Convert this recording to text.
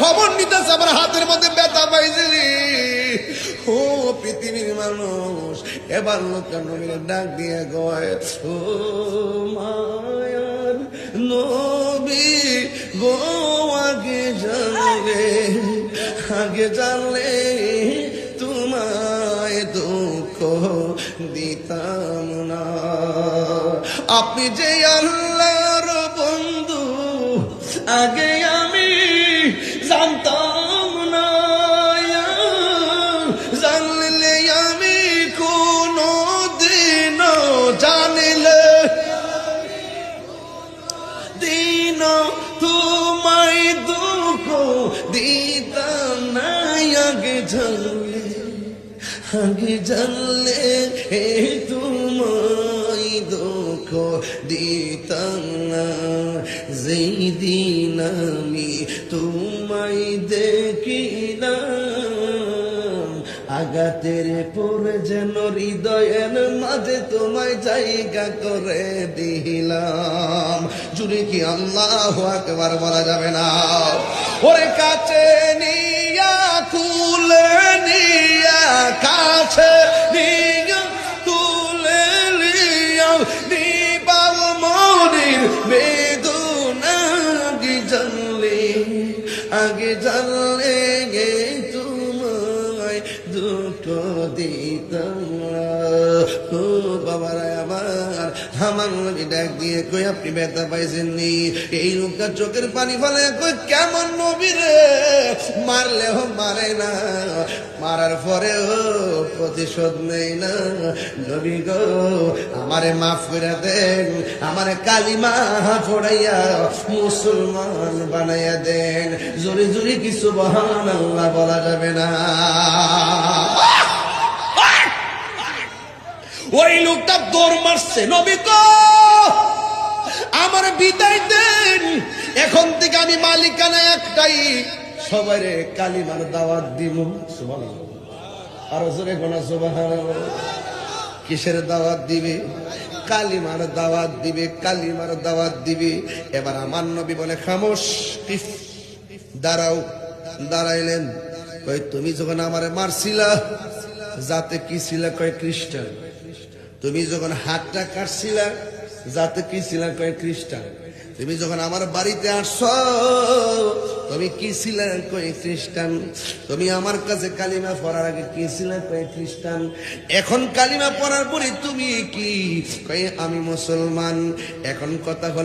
খবর নিতেছে আমার হাতের মধ্যে ব্যথা পাইছিলি। ও পৃথিবীর মানুষ, এবার লোকটা নবীর ডাক দিয়ে কয়, ও মায়ার নবী গো, আগে জানলে তোমায় দুঃখ দিতাম না। আপনি যে আল্লাহর বন্ধু, আগে আমি জানতাম না। জানলে আমি কোনো দিন, জানলে দিন তোমায় দুঃখ দিতাম না। আগে জানলে তোমায় দুঃখ দিতাম না। যেই দিন আমি তোমায় দেখিলাম, আঘাতের পরে যেন হৃদয়ের মাঝে তোমায় জায়গা করে দিলাম। জুড়ে কি আল্লাহু আকবার বলা যাবে না? ওরে কাছে নিয়া তুলে নিয়া, কাছে নিয়া তুলে নিয়া, নিবাল মনির বেদনা। আগে জানলে তোমায় দুঃখ দিতাম না। ও বাবারা আমার নবী ডাক দিয়ে কই, আপনি ব্যথা পাইছেননি? এই লোকটা চোখের পানি ফেলে কই, কেমন নবী রে? মারলেও মারে না, মারার পরেও প্রতিশোধ নেই না। নবী গো, আমারে মাফ করে দেন, আমারে কালিমা পড়াইয়া মুসলমান বানাইয়া দেন। জোরে জোরে কি সুবহানাল্লাহ বলা যাবে না? ওই লোকটা দৌড় মারছে, নবী গো আমার বিদায় দেন, এখন থেকে আমি মালিকানা একটাই, সবাইরে কালিমার দাওয়াত দিব। সুবহানাল্লাহ, আরো জোরে গোনা সুবহানাল্লাহ। কিসের দাওয়াত দিবে? কালিমার দাওয়াত দিবে, কালিমার দাওয়াত দিবে। এবার আমার নবী বলে, খামোশ, দাঁড়াও। দাঁড়াইলেন। কই, তুমি যখন আমারে মারছিলা যাতে কি ছিল? কয় খ্রিস্টান। তুমি যখন হাতটা কাটছিলা যাতে কি ছিল? কয় খ্রিস্টান। তুমি যখন আমার বাড়িতে আসছো তুমি কি ছিলে? কয় খ্রিস্টান। তুমি আমার কাছে কালিমা পড়ার আগে কি ছিলে? কয় খ্রিস্টান। এখন কালিমা পড়ার পরে তুমি কি? কয় আমি মুসলমান। এখন কথা হলো